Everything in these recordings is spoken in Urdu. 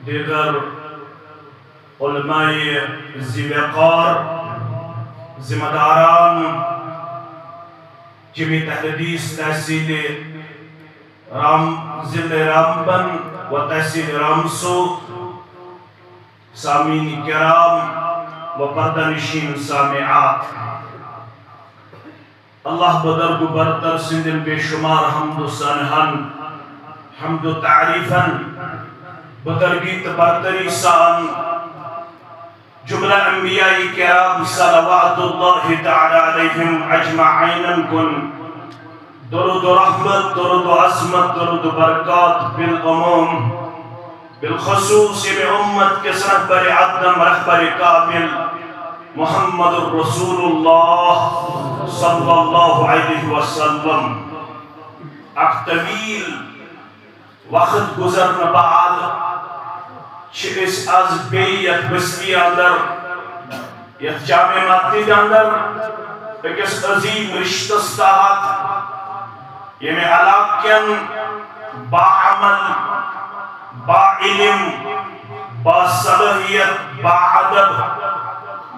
دیگر علماء ذی وقار ذمہ داران جمعیت اہل حدیث تحصیل ضلع رامبن و تحصیل رامسو، سامعین کرام و پردہ نشین سامعات، اللہ بدرگ برتر سندن بے شمار حمد و ثناء حمد و تعریفاً بدرگیت برتری سان جملہ انبیاء کرام صلوات اللہ تعالی علیہم اجمعین کن درود و رحمت، درود و عظمت، درود و برکات بالعموم، بالخصوص میں امت کے رہبر عدم رہبر کامل محمد الرسول اللہ صلی اللہ علیہ وسلم اک طویل وقت گزرن بعد اس از بیت بستی اندر یت جامع مسجد اندر ایک عظیم رشتہ تحت یہ علاقین باعمل، باعلم، باصلاحیت، باادب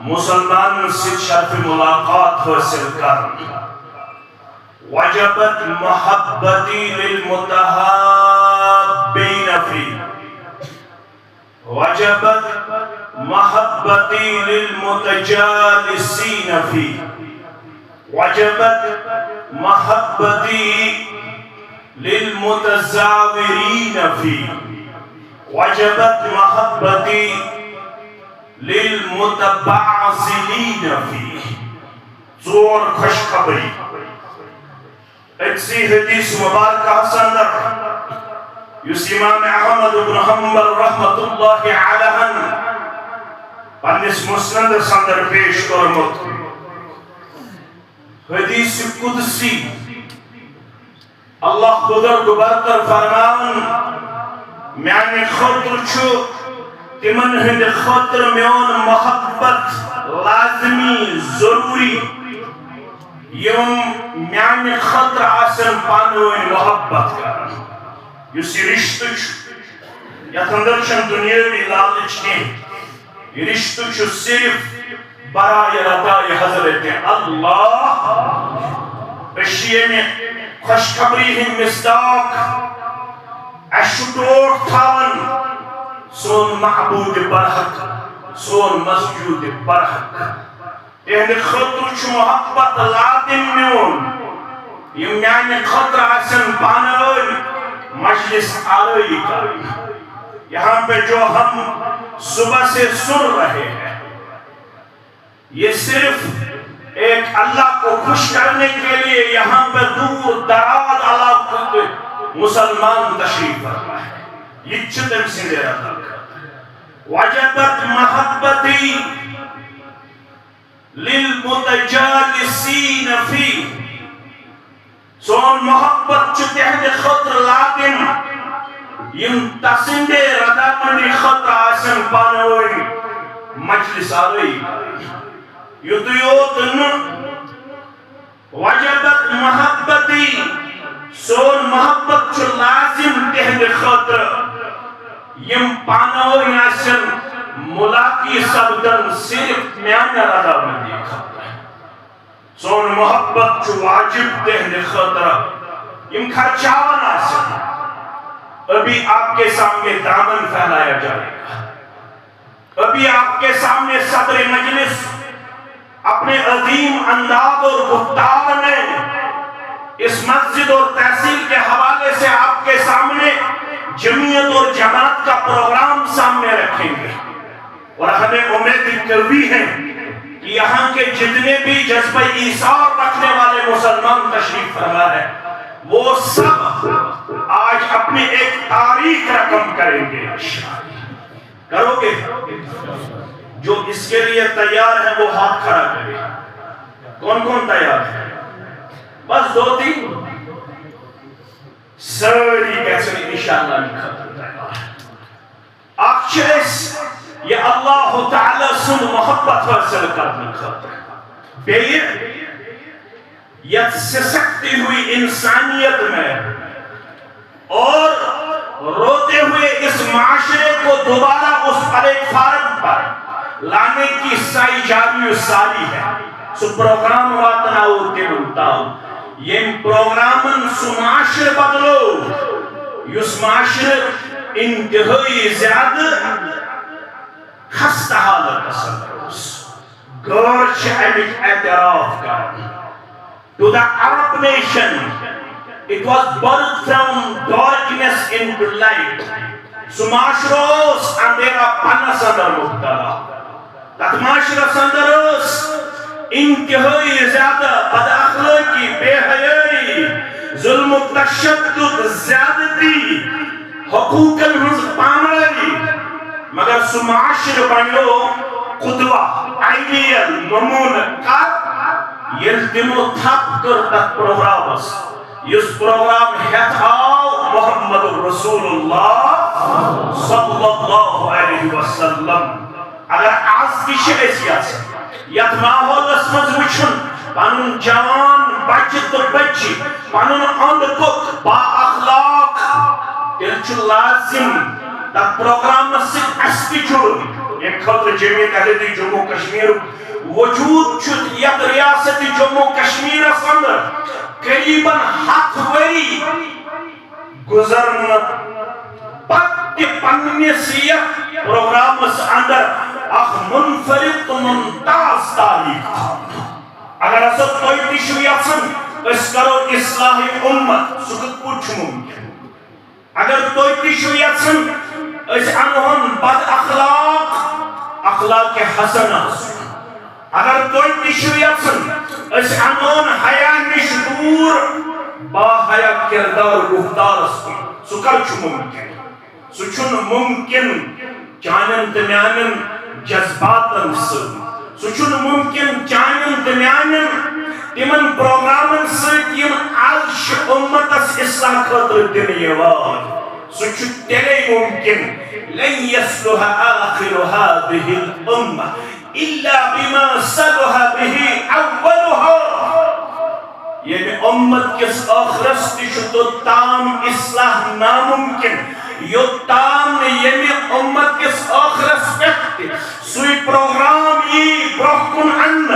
مسلمان سے شرف ملاقات حاصل کرنا، وجبت محبتی للمتحابین فی، وجبت محبتی للمتجالسین فی، وجبت محبتی للمتزاورین فی، وجبت محبتی للمتبعثلین فی۔ زور خوشخبری اکسی حدیث مبارکہ سندر یس امام احمد بن حنبل رحمت اللہ علیہ پنس مسند سندر پیش کرمت حدیث قدسی اللہ بزرگ برتر فرمان میانہ خاطر چھو تمن ہند خاطر میون محبت لازمی ضروری یم میانہ خاطر آسن پانوین محبت کرن یس یہ رشتہ یت اندر چھ دنیاوی لالچ کی، یہ رشتہ صرف برائے رضائے حضرت اللہ اشیاء میں خوشخبری ہند مصداق اشٹوٹ تھاون سون معبود برحق، سون مسجود برحق تہند خاطر چھ محبت لازم میون یم میانہ خاطر آسن پانوین مجلس آرائی کریں۔ یہاں پہ جو ہم صبح سے سن رہے ہیں یہ صرف ایک اللہ کو خوش کرنے کے لیے یہاں پہ دور دراز علاقوں کے مسلمان تشریف فرما ہے، یہ چھتم سے دے رہا تھا۔ وجبت محبتی للمتجالسین فی، سون محبت چھ تہند خاطر لازم یم تسندے رضامندی خاطر آسن پانوین مجلس آرائی یوت وجبت محبتی، سون محبت چھ لازم تہند خاطر یم پانوین آسن ملاقی سبدن صرف میانہ رضامندی خاطر، سون محبت چھ واجب تہند خاطر یم خرچاون آسن۔ ابھی آپ کے سامنے دامن پھیلایا جائے گا، ابھی آپ کے سامنے صدر مجلس اپنے عظیم انداز اور گفتار میں اس مسجد اور تحصیل کے حوالے سے آپ کے سامنے جمعیت اور جماعت کا پروگرام سامنے رکھیں گے، اور ہمیں امید قوی ہے کہ یہاں کے جتنے بھی جذبہ ایثار رکھنے والے مسلمان تشریف فرما ہے وہ سب آج اپنی ایک تاریخ رقم کریں گے۔ کرو گے؟ جو اس کے لیے تیار ہے وہ ہاتھ کھڑا کرے۔ کون کون تیار ہے؟ بس دو تین ساری کیسے انشاءاللہ نکھت تیار ہے۔ اکشیس یہ اللہ تعالیٰ سن محبت حاصل کرنے خاطر بے یت سسکتی ہوئی انسانیت میں اور روتے ہوئے اس معاشرے کو دوبارہ اس پلیٹ فارم پر لانے کی سائی جاری و ساری ہے سو پروگرام واتنا وہ تنمتا یہ پروگرامن سو معاشر بدلو یس معاشر انتہائی زیادہ خستہ حالت اثر غور شہمک اعتراف کرنا. To the Arab nation, it was birthed from darkness into light. So معاشروس اندھیرا پنس اندر مبتلا. تک معاشرس اندر اس انتہائی زیادہ بد اخلاقی، بے حیائی، ظلم و تشدد، زیادتی، حقوق الہنز پامالی. مگر سو معاشر بنیو قدوہ، آئیڈیل، نمون کار یل تمو تھپ کر تک پروگرامس یس پروگرام ہیت آو محمد رسول اللہ صلی اللہ علیہ وسلم. اگر آز کی شہسیات یت ماحول اسمز وچھن پانن جوان بچ تو بچی پانن اندکوک با اخلاق تلچ لازم تک پروگرام سے اسکی چھوڑ ایک خطر جمعیت اہلی جموں کشمیر وجود چھت یک ریاست جموں کشمیر اندر قریباً 7 وری گزرنا پت پنس یک پروگرام اندر اخ منفرد ممتاز تاریخ. اگر اسا توی تشو یسن اس کرو اصلاح امت سکت پوچھ ممکن. اگر توی تشو یسن اس انہن بد اخلاق حسنہ. اگر توی تشو یسن اس انہن حیا نش دور با حیا کردار گفتار سکر چھ ممکن. سچن ممکن چانن تمیانن جذباتن سچن ممکن چانن تمیانن تمن پروگرامن ستیم آج امتس اصلاح خاطر دن یوان. سچ تیلے ممکن لن يصلح آخر هذه الأمة إلا بما صلح به أولها. یعنی امت کس آخرس تشتو تام اصلاح ناممکن یو تام یعنی امت کس آخرس پہتے سوئی پروگرام یہ برکن ان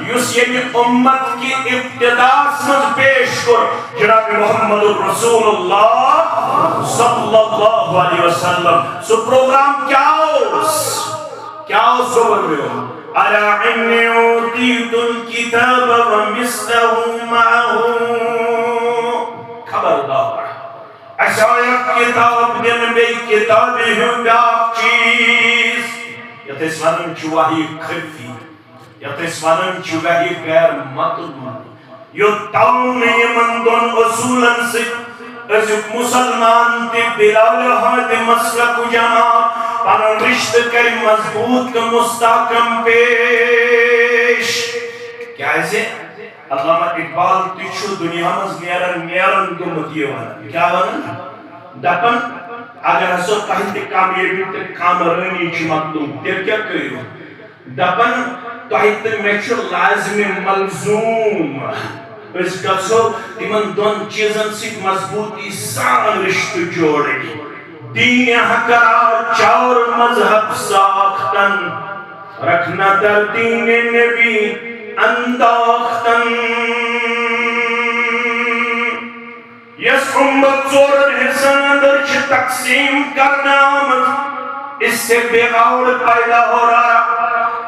یس یعنی امت کی ابتداس من پیش کر جناب محمد رسول اللہ صلی اللہ علیہ وسلم. سو پروگرام کیا ہو بنو ألا إني أوتيت الكتاب ومثله معه. خبردار أشايك كتاب دن بي كتابي هم باق چیز يتسوانن چوهي خفي يتسوانن چوهي غير مطلوب يتاون يمن دون اصولا سك ازک مسلمان تی بلال حد مسلک جماعت پانن رشت کر مضبوط کا مستحکم پیش. کیا ایسے علامہ اقبال تیچھو دنیا مز نیرن گمتی وانا کیا وانا دپن اگر حسو تحت کامیابی تک کامرانی چی مطلوب تیر کیا کریو دپن تحت میچر لازم ملزوم اس گسو تمن دون چیزن سے مضبوطی سان رشت جوڑے دین حقرا چار مذہب ساختن رکھنا در دین نبی انداختن. یس امت زورن حسن در چھ تقسیم کرنا آمد اس سے بغور پیدا ہو رہا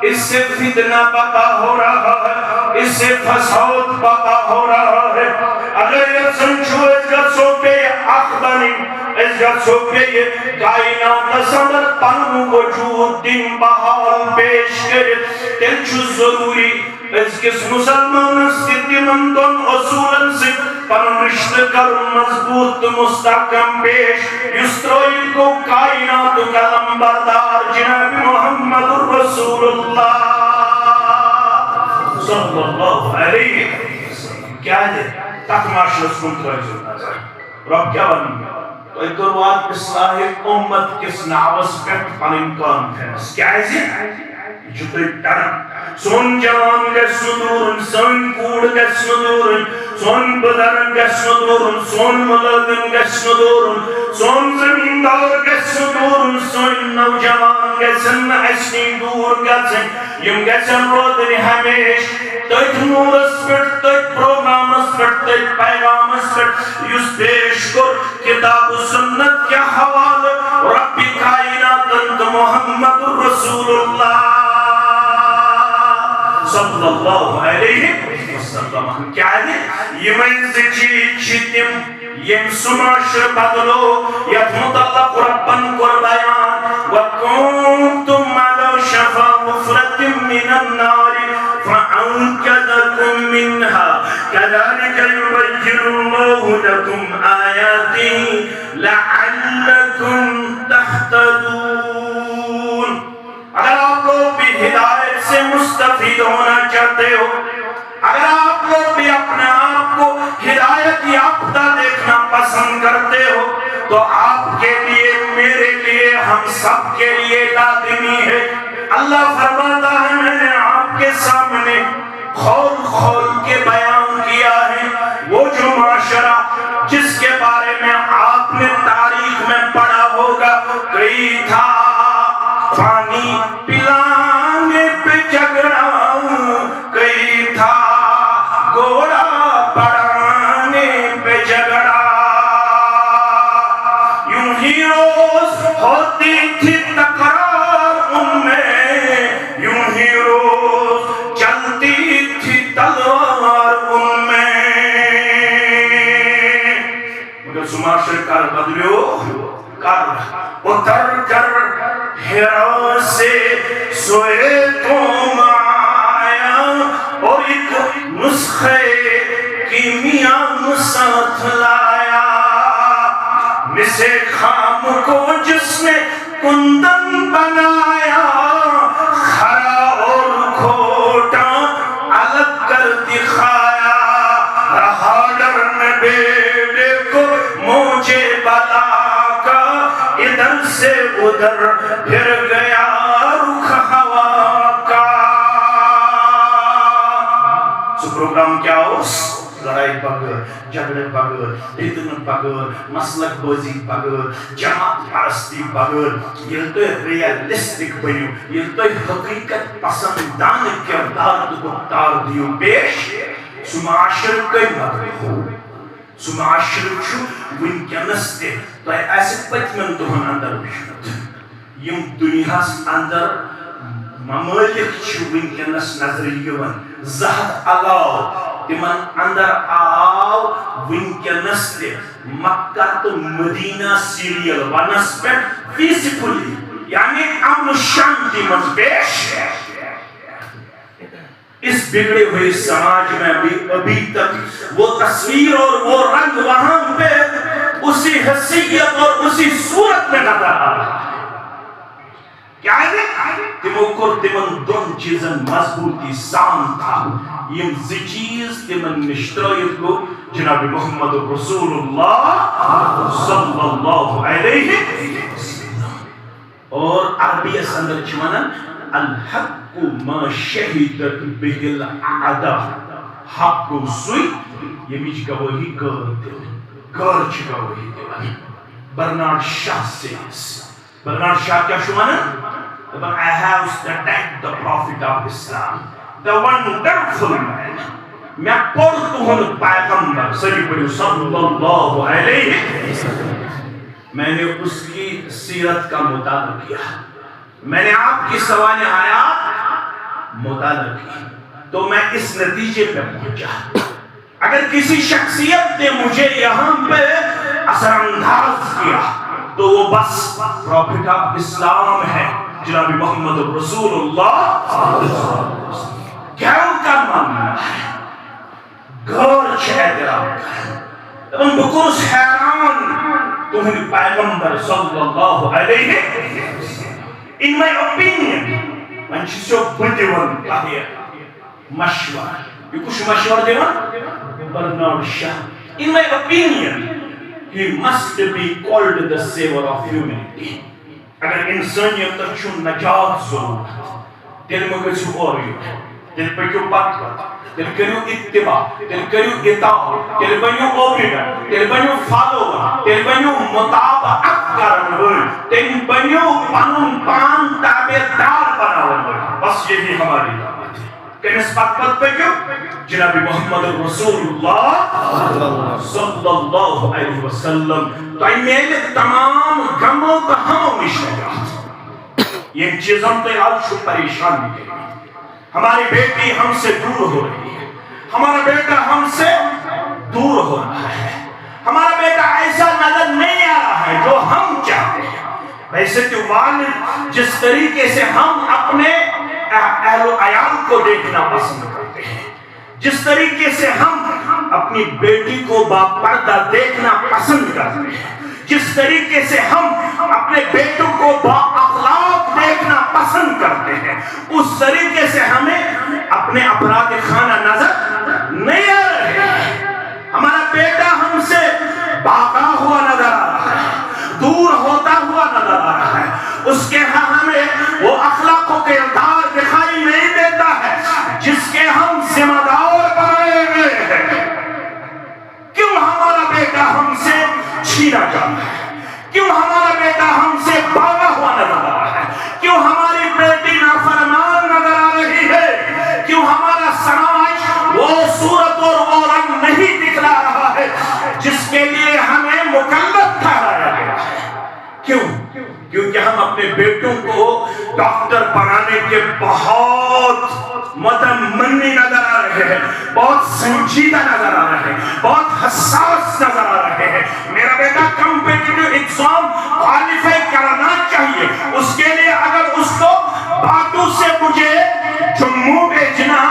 اس سے فتنہ پتا ہو رہا ہے اس سے فساد پتا ہو رہا ہے. اگر یہ سنچو اس کا سوپے اخبانی اس کا سوپے کائنات سندر پنو وجود دن بحال پیش کر تلچو ضروری اس کس مسلمان سکتی من دون اصولاً سے پن رشت کر مضبوط مستحکم پیش یستروئی کو کائنات کا لمبردار جناب محمد رسول اللہ صلی اللہ علیہ وسلم. کیا ہے تک معاشرس کنٹرائزر نظر رب کیا بنی تو ایک دروات اصلاح امت کس نعوث پیٹ پنن کانفرنس کیا ہے جتوئی ترم سون جوان گسن دورن سون کوڑ گسن دورن سون بدرن گسن دورن سون ملازم گسن دورن سون زمیندار گسن دورن سون شیطان گژھن اسنی دور گژھن یم گژھن روزن ہمیش تٔتھۍ نورس پٮ۪ٹھ تٔتھۍ پروگرامس پٮ۪ٹھ تٔتھۍ پیغامس پٮ۪ٹھ یُس پیش کوٚر کتاب و سنت کے حوالہ رب کائنات محمد رسول اللہ صلی اللہ علیہ وسلم. کیا ہے یمن زٕ چیز چھ تم یم سُہ معاشرٕ بدلو یتھ متعلق ربن کوٚر بیان وَكُنتُمْ عَلَى شَفَا حُفْرَةٍ مِّنَ النَّارِ فَأَنقَذَكُم مِّنْهَا كَذَلِكَ يُبَيِّنُ اللَّهُ لَكُمْ آيَاتِهِ لَعَلَّكُمْ تَهْتَدُونَ. اگر آپ لوگ بھی ہدایت سے مستفید ہونا چاہتے ہو، اگر آپ لوگ بھی اپنے آپ کو ہدایت یافتہ دیکھنا پسند کرتے ہو تو آپ کے لیے، میرے لیے، ہم سب کے لیے لازمی ہے. اللہ فرماتا ہے میں نے آپ کے سامنے کھول کھول کے بیان کیا ہے وہ جو معاشرہ جس کے بارے میں آپ نے تاریخ میں پڑھا ہوگا، کئی تھا پانی پلانے پہ جھگڑا، کئی تھا گھوڑا بڑھانے پہ جھگڑا. یوں ہی روز ہوتی تھی تکرار ان میں، یوں ہی روز چلتی تھی تلوار ان میں. مگر سماشر کر بدلیو کر اتر کر ہرا سے سوئے تم آیا اور ایک نسخے کیمیاں ساتھ لایا. مسے خام کو جس نے کندن بنایا، کھرا اور کھوٹا الگ کر دکھایا. رہا ڈرن بیڑے کو موجے بلا کا، ادھر سے ادھر پھر گیا رخ ہوا کا. سو پروگرام کیا اس لڑائی بغیر، جھگڑے بغیر، فتنہ بغیر، مسلک بازی بغیر، جماعت پرستی بغیر. ییٚلہِ تُہۍ ریئلسٹک بنیو، ییٚلہِ تُہۍ حقیقت پسندانہ کردار تہٕ گفتار دیو پیش، سُہ معاشرٕ کٔمۍ بدلو. سُہ معاشرٕ چھُ وٕنکٮ۪نس تہِ تۄہہِ آسہِ پٔتمٮ۪ن دۄہن اندر وٕچھمُت یم دُنیاہس اندر ممالک چھِ وٕنکٮ۪نس نظرِ یِوان. 200 علاوٕ تمن اندر آو وٕنکٮ۪نس تہِ مکہ تہٕ مدینہ سیریل ونس پٮ۪ٹھ پیسفلی، یعنی امن شانتی منٛز پیش. اس بگڑے ہوئے سماج میں بھی ابھی تک وہ تصویر اور وہ رنگ وہاں پہ اسی حیثیت اور اسی صورت میں نظر آ رہا ہے. کیا ہے تمو کور تمن دون چیزن مضبوطی سان تھا. یم زٕ چیز تمن نش ترٲیِتھ گو جناب محمد رسول اللہ صلی اللہ علیہ وسلم. اور عربیس اندر چھ ونان الحق ما شہدت به العدا. حق گو سُے ییٚمِچ گوٲہی غٲر دِوان، غٲر چھِ گوٲہی دِوان. برنارڈ شاہ برنارڈ شاہ کیا چھُ ونان؟ دپان I have studied the prophet of Islam, the wonderful man. میں پوٚر تُہُنٛد پیغمبر صلی اللہ علیہ وسلم. میں نے اس کی سیرت کا مطالعہ کیا، میں نے آپ کی سوانح حیات مطالعہ کی تو میں اس نتیجے پہ پہنچا. اگر کسی شخصیت نے مجھے یہاں پہ اثر انداز کیا تو وہ بس پروفیٹ آف اسلام ہے جناب محمد رسول اللہ. کیا ان کا ماننا ہے؟ غور چھے اعتراف کر ان بکرس حیران تمہیں پیغمبر صلی اللہ علیہ وسلم. In my opinion من چیزو بدیون کہیا مشور یہ کچھ مشور دیون Bernard Shaw. In my opinion he must be called the savior of humanity. اگر انسانیت چھو نجات ضرورت تیل مگزو اور تیل پکیو پت تیل کریو اتباع، تیل کریو اطاعت، تیل بنیو اوبیڈنٹ، تیل بنیو فالوور، تیل بنیو مطابقت کرن ول تم بنیو پنن پان تابعدار بناون ول. بس یہی ہماری دعوت ہے. کس پت پکیو جناب محمد رسول اللہ صلی اللہ علیہ وسلم تو میل تمام غموں کا ہموں نش نجات. یہ چیزوں تو آج چھو پریشان بھی گئی. ہماری بیٹی ہم سے دور ہو رہی ہے, ہمارا بیٹا ہم سے دور ہو رہا ہے, ہمارا بیٹا ایسا نظر نہیں آ رہا ہے جو ہم چاہتے ہیں. ویسے تو والد جس طریقے سے ہم اپنے اہل و عیال کو دیکھنا پسند کرتے ہیں, جس طریقے سے ہم اپنی بیٹی کو باپردہ دیکھنا پسند کرتے ہیں, جس طریقے سے ہم اپنے بیٹوں کو با اخلاق دیکھنا پسند کرتے ہیں, اس طریقے سے ہمیں اپنے افراد خانہ نظر نہیں آ رہے ہیں. ہمارا بیٹا ہم سے باقا ہوا نظر آ رہا ہے, دور ہوتا ہوا نظر آ رہا ہے. اس کے ہاں ہمیں وہ اخلاق و کردار دکھائی نہیں دیتا ہے جس کے ہم ذمہ دار بنائے ہوئے ہیں. کیوں ہمارا بیٹا ہم سے چھینا جاتا ہے, کیوں ہمارا بیٹا ہم سے بھاگا ہوا نظر آ رہا ہے, کیوں ہماری بیٹی نافرمان نظر آ رہی ہے, کیوں ہمارا سماج وہ صورت اور وہ رنگ نہیں دکھلا رہا ہے جس کے لیے ہمیں مکلف ٹھہرایا گیا ہے. کیوں؟ کیونکہ ہم اپنے بیٹوں کو ڈاکٹر بنانے کے بہت متمنی نظر آ رہے ہیں, بہت سنجیدہ نظر آ رہے ہیں, بہت حساس نظر آ رہے ہیں. میرا بیٹا کمپیٹیٹیو ایگزام کوالیفائی کرنا چاہیے, اس کے لیے اگر اس کو باتوں سے مجھے جموں بھیجنا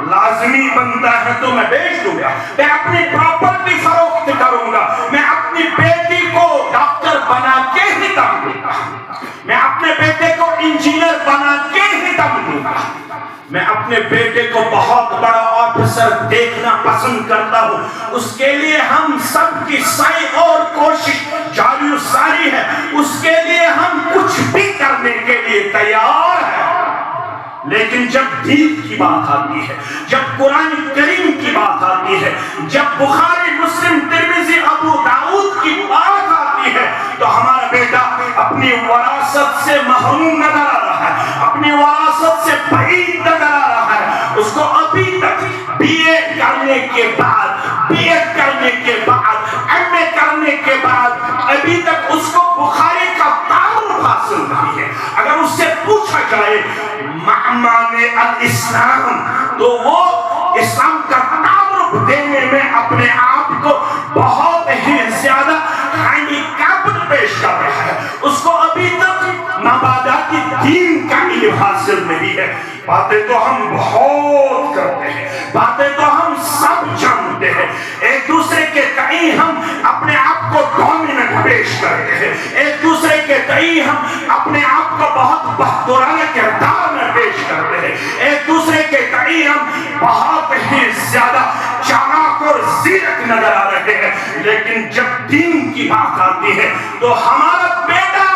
لازمی بنتا ہے تو میں بھیج دوں گا. میں اپنی پراپرٹی فروخت کروں گا, میں اپنی بیٹی کو ڈاکٹر بنا کے ہی دم دوں گا, میں اپنے بیٹے کو انجینئر بنا کے ہی دم دوں گا, میں اپنے بیٹے کو بہت بڑا آفیسر دیکھنا پسند کرتا ہوں. اس کے لیے ہم سب کی سعی اور کوشش جاری و ساری ہے, اس کے لیے ہم کچھ بھی کرنے کے لیے تیار ہیں. لیکن جب دین کی بات آتی ہے, جب قرآن کریم کی بات آتی ہے, جب بخاری مسلم ترمذی ابو داؤد کی بات آتی ہے, تو ہمارا بیٹا اپنی وراثت سے محروم نظر آ رہا ہے, اپنی وراثت سے بعید نظر آ رہا ہے. اس کو ابھی تک بی اے کرنے کے بعد, بی ایڈ کرنے کے بعد, ایم اے کرنے کے بعد ابھی تک اس کو بخاری کا تعارف حاصل نہیں ہے. اگر اس سے پوچھا جائے معنی الاسلام تو وہ اسلام کا تعارف دینے میں اپنے آپ کو بہت ہی زیادہ ہینڈی کیپڈ پیش کر رہا ہے. اس کو ابھی تک مبادئ دین کا علم حاصل نہیں ہے. باتیں تو ہم بہت کرتے ہیں, باتیں تو ہم سب جانتے ہیں, ایک دوسرے کے تئیں ہم اپنے آپ کو ڈومیننٹ پیش کرتے ہیں, ایک دوسرے کے تئیں ہم اپنے آپ کو بہت بہادرانہ کردار میں پیش کرتے ہیں, ایک دوسرے کے تئیں ہم بہت ہی زیادہ چالاک اور زیرک نظر آ رہے ہیں. لیکن جب دین کی بات آتی ہے تو ہمارا بیٹا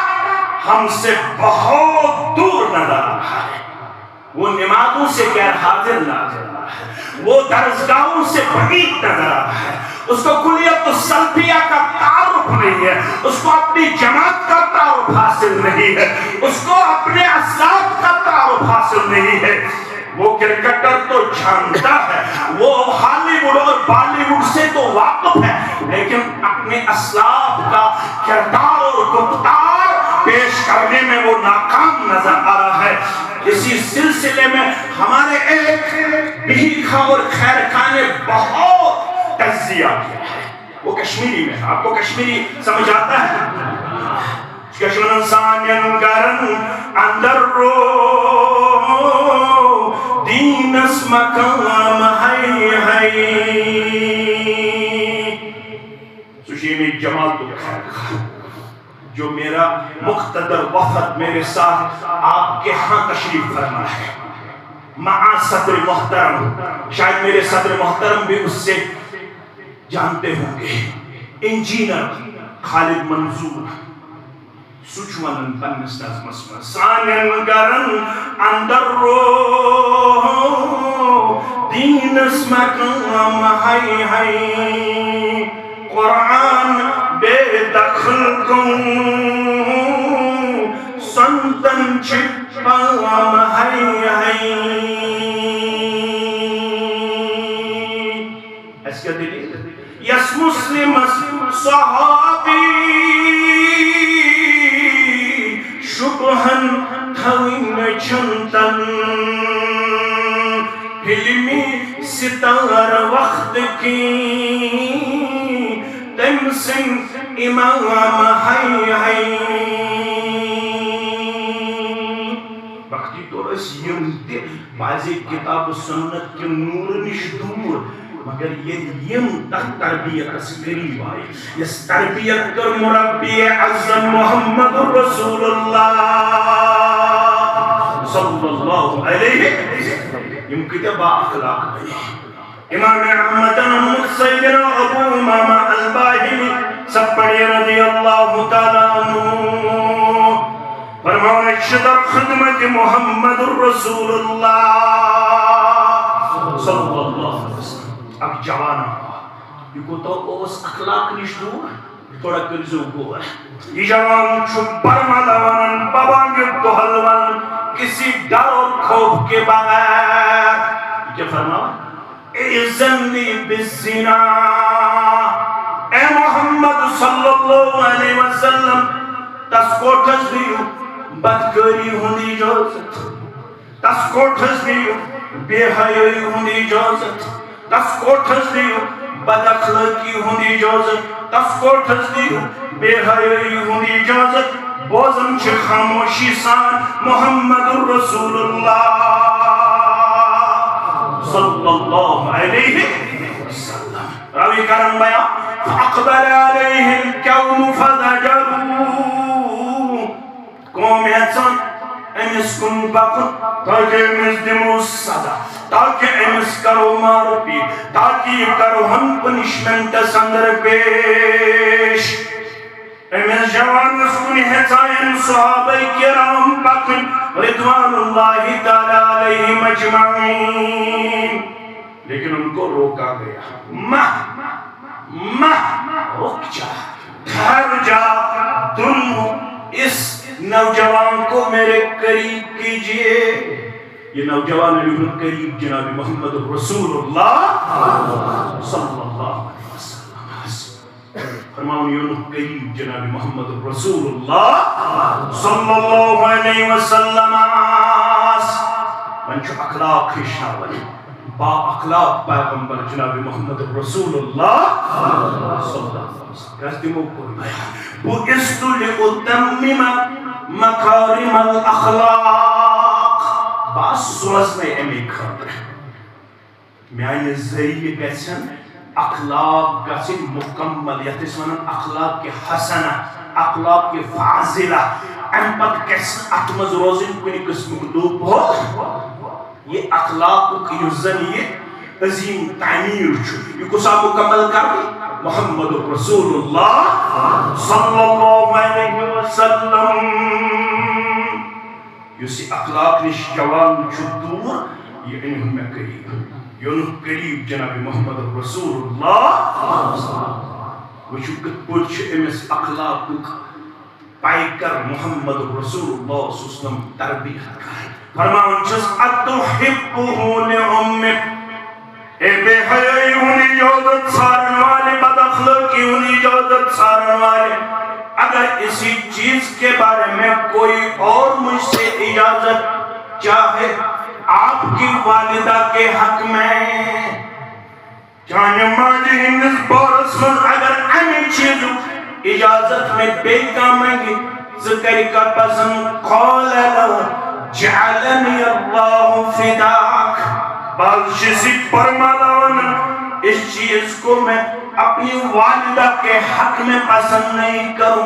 ہم سے بہت دور نظر آ رہا ہے. وہ نمازوں سے غیر حاضر نظر آ رہا ہے, وہ درسگاہوں سے بعید نظر آ رہا ہے. اس کو کلیت السلفیہ کا تعارف نہیں ہے, اس کو اپنی جماعت کا تعارف حاصل نہیں ہے, اس کو اپنے اسلاف کا تعارف حاصل نہیں ہے. وہ کرکٹر تو جانتا ہے, وہ ہالی ووڈ اور بالی ووڈ سے تو واقف ہے, لیکن اپنے اسلاف کا کردار اور گفتار پیش کرنے میں وہ ناکام نظر آ رہا ہے. اسی سلسلے میں ہمارے ایک بھیکھا اور خیر خان نے بہت تجزیہ کیا ہے. وہ کشمیری میں, آپ کو کشمیری سمجھ آتا ہے؟ کشمن سانین گرن اندر رو دین اس مقام ہے ہے سشیمی جمال تو خیر خان جو میرا مقتدر وفد میرے ساتھ آپ کے ہاں تشریف فرما ہے, مع صدر محترم, شاید میرے صدر محترم بھی اس سے جانتے ہوں گے, انجینئر خالد منظور سچوانن پنستاز مسمر سانین گرن اندر رو دین اس مقام ہے ہے قرآن بے دخل گوں سنتن چھپام ہائی ہائی اس کیا دلیل یس مسلم صحابی شبہن تھوین چھنتن علمی ستار وقت کی تم سن امام ہائی ہائی وقتی طور اس یم تے بعضی کتاب سنت کے نور نش دور مگر یہ یم تک تربیت اس قریب آئی اس تربیت کر مربی اعظم محمد رسول اللہ صلی اللہ علیہ یم کتاب اخلاق بھئی امام احمد محمد سیدنا ابو امامہ الباہلی سب پڑھے رضی اللہ تعالیٰ عنہ فرمانے شدر خدمت محمد رسول اللہ صلی اللہ علیہ وسلم اب جوانا یہ کو تو اس اخلاق نشتور تھوڑا کرزو گو ہے یہ جوان چھو برمالوان بابانگت تو حلوان کسی ڈر اور خوف کے بغیر کیا فرماؤ اِذن لی بالزنا اے محمد صلی اللہ علیہ وسلم تس کوٹھس دیو بدکاری ہوندی اجازت تس کوٹھس دیو بے حیائی ہوندی اجازت تس کوٹھس دیو بد اخلاقی ہوندی اجازت تس کوٹھس دیو بے حیائی ہوندی اجازت بوزن چھ خاموشی سان محمد رسول اللہ صلی اللہ علیہ وسلم راوی کرم بیان فاقبل علیہ القوم فزجروا قوم احسان امس کن بکن تاکہ امس دمو صدا تاکہ امس کرو مار پی تاکہ کرو ہم پنشمنٹ سندر پیش امس جوان سن حسین صحابہ کرام بکن رضوان اللہ تعالیٰ علیہ مجمعین لیکن ان کو روکا گیا رک جا ٹھہر جا تم اس نوجوان کو میرے قریب کیجئے یہ نوجوان علی قریب جناب محمد رسول اللہ صلی اللہ علیہ وسلم فرماؤں یہ قریب جناب محمد رسول اللہ صلی اللہ علیہ وسلم من چھو اخلاق خشاول با اخلاق پیغمبر جناب محمد رسول اللہ صلی اللہ علیہ وسلم کہتے ہیں بُعِثْتُ لِأُتَمِّمَ مَكَارِمَ الْأَخْلَاقِ باس سورس میں امی خاطر میانے ذریعے گسن اخلاق گسن مکمل یتسمن اخلاق کے حسنہ اخلاق کے فاضلہ ام پت گسن اتمز روزن کنی قسم لوپ ہو یہ اخلاق کی ذریعے عظیم تعمیر چھو یہ کسا مکمل کر محمد رسول اللہ صلی اللہ علیہ وسلم یسی اخلاق نش جوان چھو دور یہ انہوں میں قریب یونہ قریب جناب محمد رسول اللہ وچو کت پوچھ امس اخلاق پائی کر محمد رسول اللہ صلی اللہ علیہ وسلم تربیت کر فرماؤں چس اتحبہون امک اے بے حیائی ہونی اجازت سارن والے بد اخلاقی ہونی اجازت سارن والے اگر اسی چیز کے بارے میں کوئی اور مجھ سے اجازت چاہے آپ کی والدہ کے حق میں چاہنے ماجی ہندس بورس من اگر امی چیزو اجازت میں بے کامنگی ذکر کا پسند قول اللہ جعلنی اللہ فداک بازشی پرمالان اس چیز کو میں اپنی والدہ کے حق میں پسند نہیں کروں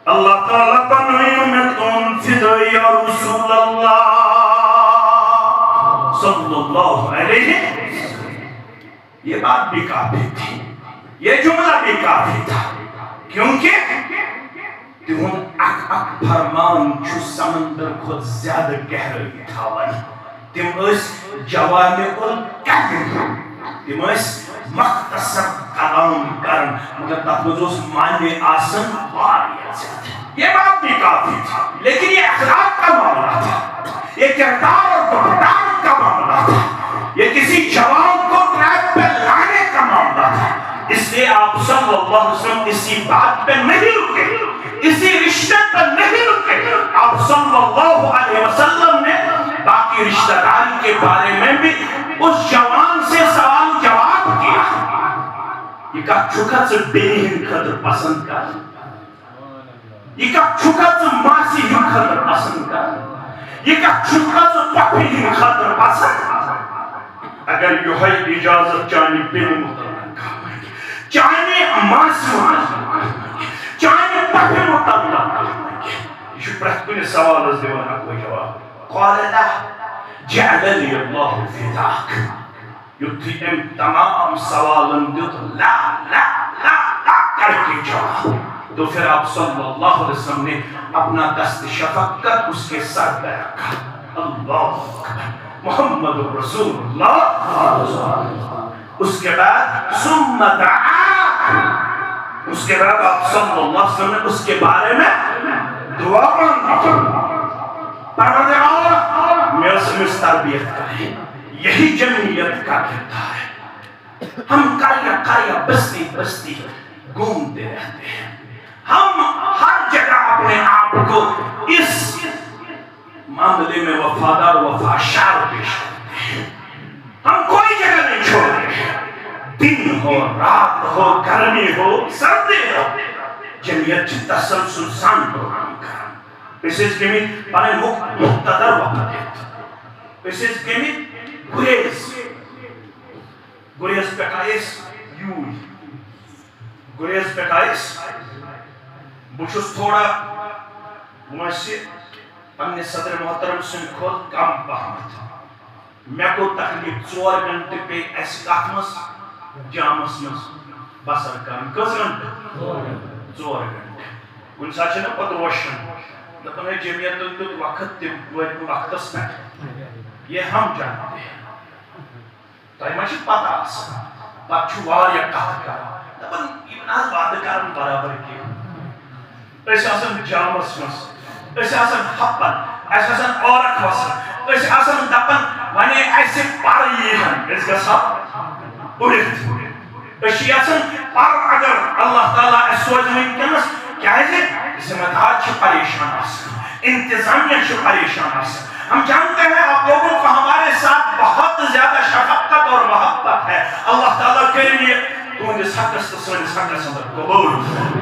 اللہ تعالیٰ بنوئی میں تم فدائی یا رسول اللہ صلی اللہ علیہ وسلم یہ بات بھی کافی تھی یہ جملہ بھی کافی تھا کیونکہ تیون اک فرمان چھو سمندر خود زیادہ گہرائی تھاون تم اس جوامع الکلم تم اس مختصر کلام کرن مگر تب مجھوس معنی آسن واریہ زیادہ. یہ بات بھی کافی تھا لیکن یہ اخلاق کا معاملہ تھا, یہ کردار اور گفتار کا معاملہ تھا, یہ کسی جوان کو ٹریک پہ لانے کا معاملہ تھا. اس لیے آپ صلی اللہ علیہ وسلم اسی بات پہ نہیں رکے, اسی رشتے پہ نہیں رکے. آپ صلی اللہ علیہ وسلم نے باقی رشتہ داری کے بارے میں بھی اس جوان سے سوال جواب کیا. یہ کہا چھکا سے بینی ہن خطر پسند کر, یہ کہا چھکا سے ماسی ہن خطر پسند کر, یہ کہا چھکا سے پپی ہن خطر پسند. اگر یہ ہے اجازت چانی بینی مطلب کھا چانی ماسی مطلب چانی پپی مطلب یہ پرت کنی سوال از دیوان کوئی جواب. قال لا جعل لي الله فداك. یتھی ام تمام سوالن دیت لا لا لا لا کر کے جواب. تو پھر آپ صلی اللہ علیہ وسلم نے اپنا دست شفقت اس کے سر پہ رکھا. اللہ محمد رسول اللہ. اس کے بعد ثم دعا, اس کے بعد آپ صلی اللہ علیہ وسلم نے اس کے بارے میں دعا مانگی. پروردگار میرے سے تربیت کریں. یہی جمعیت کا کردار ہے. ہم قریہ بستی بستی گھومتے رہتے ہیں. ہم ہر جگہ اپنے آپ کو اس معاملے میں وفادار وفاشار پیش کرتے ہیں. ہم کوئی جگہ نہیں چھوڑ رہے. دن ہو رات ہو گرمی ہو سردی ہو جمعیت تسلسل سان پروگرام کریں. This is giving پانے مقتدر وقت. This is giving گریز. گریز پکائیس یوی. گریز پکائیس بچھس تھوڑا ویسے پننے صدر محترم سن کھول کم پہمت. میں کو تقریب 4 گھنٹے پہ ایسی کاتمس جامس مس بسر کرن. کس گھنٹے 4 گھنٹے. ان ساتھ چھنا پت روشن دپن ہے جمعیت تو وقت وقتس میں یہ ہم جانتے ہیں. تاہی مجھے پتہ آسا پت چھو واریہ کہت کرا دپن ابن آز وعدہ کرن برابر کی. ایسے آسان جامس مس, ایسے آسان حپن, ایسے آسان اورک وسن, ایسے آسان دپن ونے ایسے پاری ہیں. اس کا سب اڑت ایسے آسان پر اگر اللہ تعالیٰ اسوج میں کنس کیا ہے ذمہ دار چھو پریشان آسن, انتظامیہ چھو پریشان آسن. ہم جانتے ہیں آپ لوگوں کو ہمارے ساتھ بہت زیادہ شفقت اور محبت ہے. اللہ تعالیٰ کے لیے تو جس حقس تسوین اس حقس اندر قبول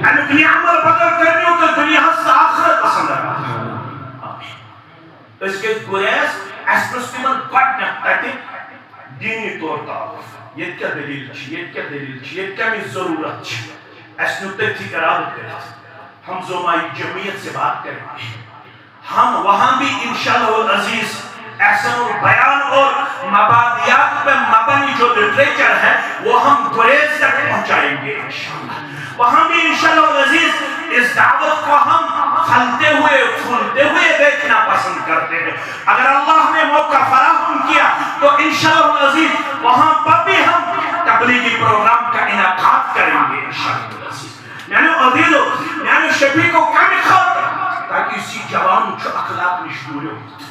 اینو کنی عمل بدل کرنی ہو تو دنیا سے آخرت پسند ہے. اس کے گریز ایسپرس کی من گوٹ نکتا ہے دینی طور تعارف. یہ کیا دلیل چھ, یہ کیا دلیل چھ, یہ کیا میں ضرورت چھ. ایس نکتے تھی قرارت کرتے. ہم زومائی جمعیت سے بات کریں گے. ہم وہاں بھی انشاءاللہ العزیز احسن البیان اور مبادیات پہ مبنی جو لٹریچر ہے وہ ہم گریز تک پہنچائیں گے انشاءاللہ. وہاں بھی انشاءاللہ العزیز اس دعوت کو ہم پھلتے ہوئے پھولتے ہوئے دیکھنا پسند کرتے ہیں. اگر اللہ نے موقع فراہم کیا تو انشاءاللہ العزیز وہاں پر بھی ہم تبلیغی پروگرام کا انعقاد کریں گے انشاءاللہ العزیز. یعنی عزیزو یعنی شفیع کو کمی خاطر تاکہ اسی جوان چھو اخلاق نشدوری ہوتا.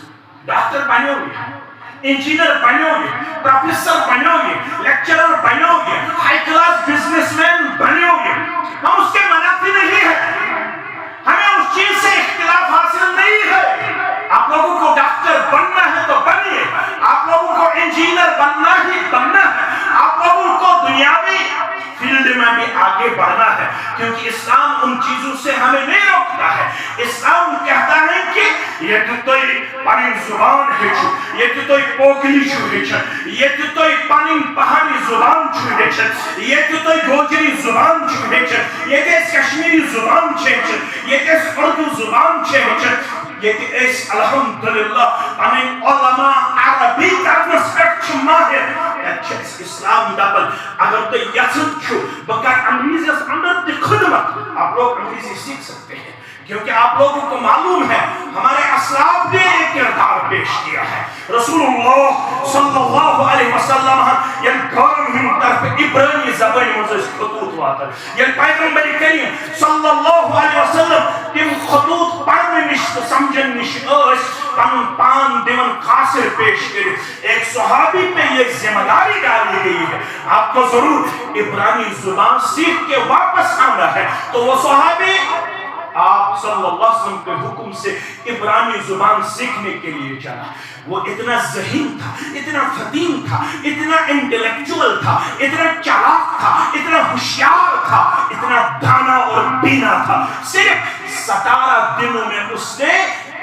ڈاکٹر بنو گے, انجینئر بنو گے, پروفیسر بنو گے, لیکچرر بنو گے, ہائی کلاس بزنس مین بنو گے. ہم اس کے منافی نہیں ہیں, ہمیں اس چیز سے اختلاف حاصل نہیں ہے. آپ لوگوں کو ڈاکٹر بننا ہے تو بنیے, آپ لوگوں کو انجینئر بننا ہی بننا ہے, آپ لوگوں کو دنیاوی فیلڈ میں بھی آگے بڑھنا ہے کیونکہ اسلام ان چیزوں سے ہمیں نہیں روکتا ہے. اسلام کہتا ہے کہ یہ تو توی پانی زبان ہے چھو, یہ تو توی پوکلی چھو ہے چھو, یہ تو توی پانی پہاڑی زبان چھو ہے چھو, یہ تو توی گوجری زبان چھو ہے چھو, یہ تو کشمیری زبان چھو ہے چھو, یہ تو اردو زبان چھو ہے چھو, یہ تو اس الحمدللہ پانی علماء عربی کرنا سپیکٹ چھو ماہر. اسلام دبل اگر تو یسن چھو بکر انگریزی اس اندر دی خدمت. آپ لوگ انگریزی سیکھ سکتے ہیں کیونکہ آپ لوگوں کو معلوم ہے ہمارے اسلاف نے ایک کردار پیش کیا ہے. رسول اللہ صلی اللہ علیہ وسلم ین گورن ہم طرف عبرانی زبانی مزاج خطوط واتر ین پیغمبر کریم صلی اللہ علیہ وسلم تم خطوط پڑھنے نش سمجھن نش پن پان دیون قاصر پیش کرے ایک صحابی پہ یہ ذمہ داری ڈالی گئی ہے آپ کو ضرور عبرانی زبان سیکھ کے واپس آنا ہے تو وہ صحابی آپ صلی اللہ علیہ وسلم کے حکم سے عبرانی زبان سیکھنے کے لیے چلا وہ اتنا ذہین تھا اتنا فطین تھا اتنا انٹلیکچوئل تھا اتنا چالاک تھا اتنا ہوشیار تھا اتنا دانا اور بینا تھا صرف 17 دنوں میں اس نے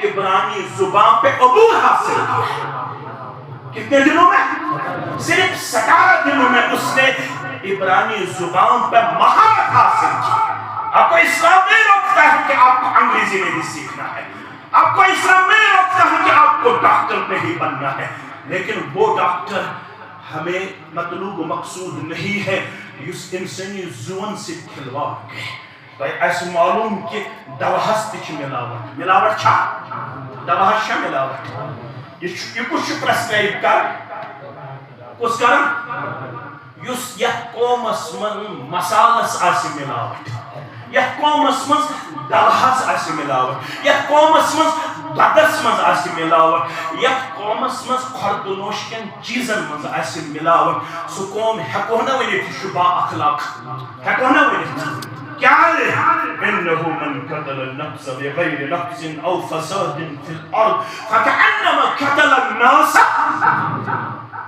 عبرانی زبان پہ عبور حاصل کیا کتنے دنوں میں صرف 17 دنوں میں اس نے عبرانی زبان پہ مہارت حاصل کی آپ کو اسلام نہیں روکتا ہے کہ آپ کو انگریزی نہیں سیکھنا ہے آپ کو اسلام نہیں روکتا ہے کہ آپ کو ڈاکٹر نہیں بننا ہے لیکن وہ ڈاکٹر ہمیں مطلوب و مقصود نہیں ہے اس انسانی زون سے کھلواڑ کے تو ایسے معلوم کہ دوہست چھ ملاوٹ ملاوٹ چھا دوہست چھا ملاوٹ یہ کچھ پرسکرائب کر کس کرن یس یہ قومس من مسالس آسی ملاوٹ یہ قومس من دلہس آسی ملاوٹ یہ قومس من ددس من آسی ملاوٹ یہ قومس من خردنوش کن چیزن من آسی ملاوٹ سو قوم ہیکونا ونیت شبا اخلاق ہیکونا ونیت کیا لے انہو من قتل النفس بغیر نفس او فساد فی الارض فکأنما قتل الناس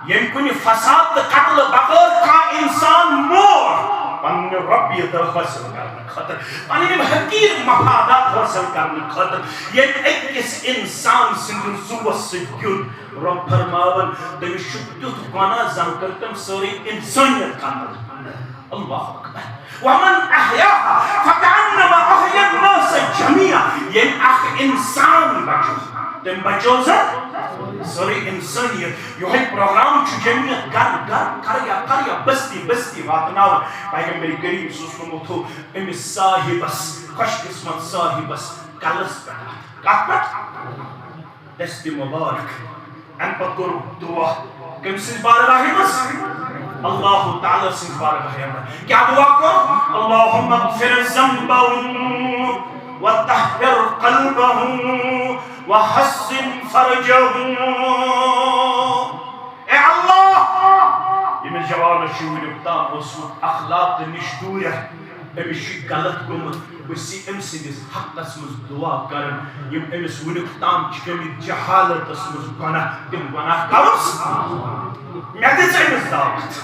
یم کنی فساد قتل بغیر کا انسان مور پنن ربیت حاصل کرنے خاطر پنن حقیر مفادات حاصل کرنے خاطر یم اکس انسان سندن زوس سکیون رب فرماون تمس تیت گناہ زن کرتم ساری انسانیت کامل اللہ اکبر ومن احیاها فکأنما احیا الناس جميعا یم اخ انسان بچو تم بچو ساری انسانیت یہ پروگرام جمعیت کریا بستی واتناون پیغمبر کریم صلی اللہ علیہ وسلم امس صاحبس خوش قسمت صاحبس کلس پہ کت پہ دست مبارک ان پتہ کور دعا کم سن بارگاہ مس اللہ تعالی سن بارگاہ مس کیا دعا کو اللہم اغفر ذنبهم وطہر قلبهم وحسن فرجهم اے اللہ یہ میں جواب شویر ابتام اسمت اخلاق نش دور ہے امس غلط گومت بسی امس سندس حقس مز دعا کرن یم امس ونیک تام چکمی جہالت مز گناہ تم گناہ کرس مے دژ امس دعوت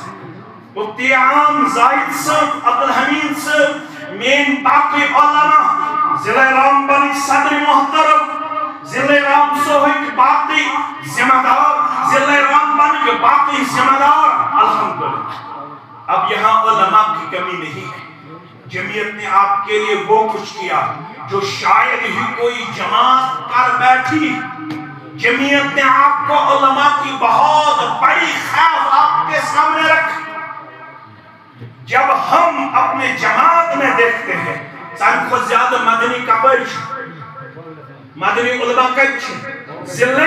مفتی عام زاہد صاحب عبدالحمید صاحب مین باقی علماء ضلع رامبنی صدر محترم ضلع رام سوہی باقی ذمہ دار ضلع رامبن کے باقی ذمہ دار الحمدللہ اب یہاں علماء کی کمی نہیں ہے جمعیت نے آپ کے لیے وہ کچھ کیا جو شاید ہی کوئی جماعت کر بیٹھی جمعیت نے آپ کو علماء کی بہت بڑی خیف آپ کے سامنے رکھ جب ہم اپنے جماعت میں دیکھتے ہیں سب کو زیادہ مدنی کبر مدنی علماء کچھ ضلع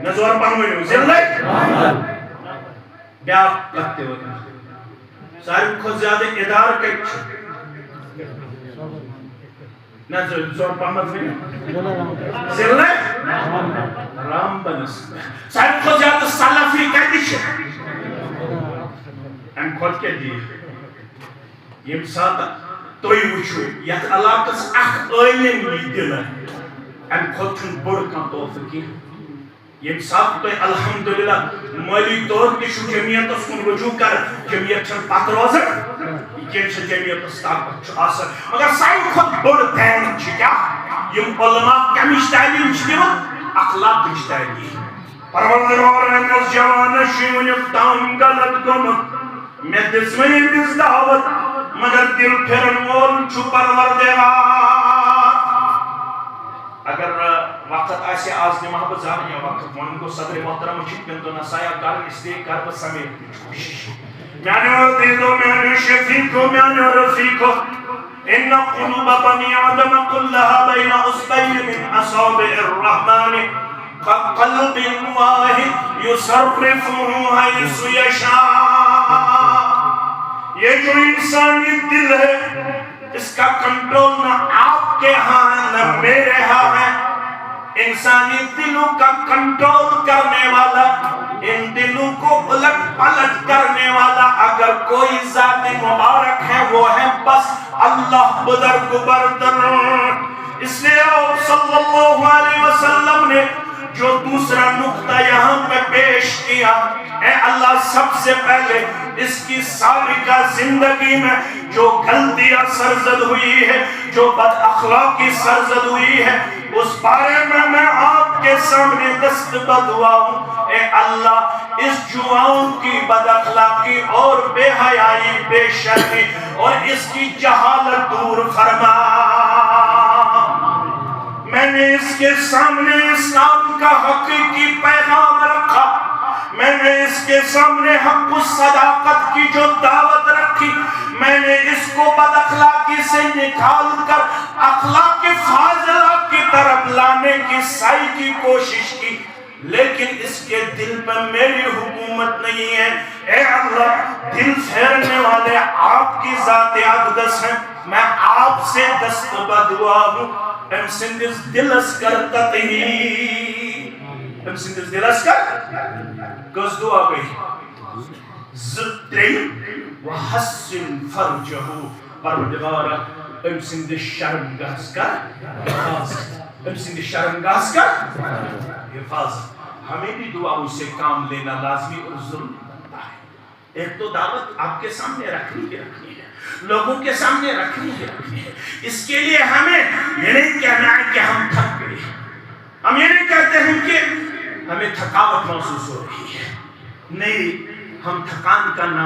نظور پہنوئی ضلع بیاق لگتے ہوئے ساری کو زیادہ ادار کچھ نظور پہنوئی ضلع رام بنس ساری کو زیادہ سلفی کچھ ان خود کے دیئے یم ساتھ توی وچھو یت علاقس اخ عالم یہ دل ان خود چھن بڑھ کان توفقی یم ساتھ توی الحمدللہ مالی طور تشو جمعیت اس کن رجوع کر جمعیت چھن پات روزر یہ چھن جمعیت اس طاقت چھو آسر مگر سائی خود بڑھ دین چھ کیا یم علماء کمیش تعلیم چھ دیون اخلاق کمیش تعلیم پروردگار اس جوان شیون افتام غلط گمت میں دسمنی دس دعوت مگر دل پھرن وول چھو پروردگار اگر وقت آسے آز نے محبت زار یا وقت من کو صدر محترم چھپن تو نسایا کر اس لیے کر بس سمیت کچھ کوشش میانے عزیزو میانے شفیقو میانے رفیقو ان قلوب بنی آدم كلها بين اصبعين من اصابع الرحمن قلب واحد یصرفہ حیث یشاء. یہ جو انسانی دل ہے اس کا کنٹرول نہ آپ کے ہاں نہ میرے ہاں ہے. انسانی دلوں کا کنٹرول کرنے والا، ان دلوں کو الٹ پلٹ کرنے والا اگر کوئی ذات مبارک ہے وہ ہے بس اللہ بزرگ بردر. اس لیے صلی اللہ علیہ وسلم نے جو دوسرا نقطہ یہاں پہ پیش کیا، اے اللہ سب سے پہلے اس کی سابقہ زندگی میں جو غلطیاں سرزد ہوئی ہے، جو بد اخلاقی سرزد ہوئی ہے، اس بارے میں آپ کے سامنے دستبد ہوا ہوں. اے اللہ اس جوان کی بد اخلاقی اور بے حیائی، بے شرمی اور اس کی جہالت دور فرما. میں نے اس کے سامنے اسلام کا حقیقی پیغام رکھا، میں نے اس کے سامنے حق الصداقت کی جو دعوت رکھی، میں نے اس کو بد اخلاقی سے نکال کر اخلاق فاضلہ کی طرف لانے کی سعی کی کوشش کی، لیکن اس کے دل پر میری حکومت نہیں ہے. اے اللہ دل پھیرنے والے آپ کی ذات اقدس ہیں، میں آپ سے دستبد ہوا ہوں. ام سندس دلس کر تطہیر، ام سندس دلس کر کس دعا گئی زدری وحسن فرجہ پروردگارہ ام سندس شرمگاہس کر حفاظت، ام سندس شرمگاہس کر حفاظت. ہمیں بھی دعاؤں سے کام لینا لازمی اور ضروری بنتا ہے. ایک تو دعوت آپ کے سامنے رکھنی ہے، لوگوں کے سامنے رکھنی ہے. اس کے لیے ہمیں یہ نہیں کہنا ہے کہ ہم تھک گئے، ہم یہ نہیں کہتے ہیں کہ ہمیں تھکاوٹ محسوس ہو رہی ہے. نہیں، ہم تھکان کا نام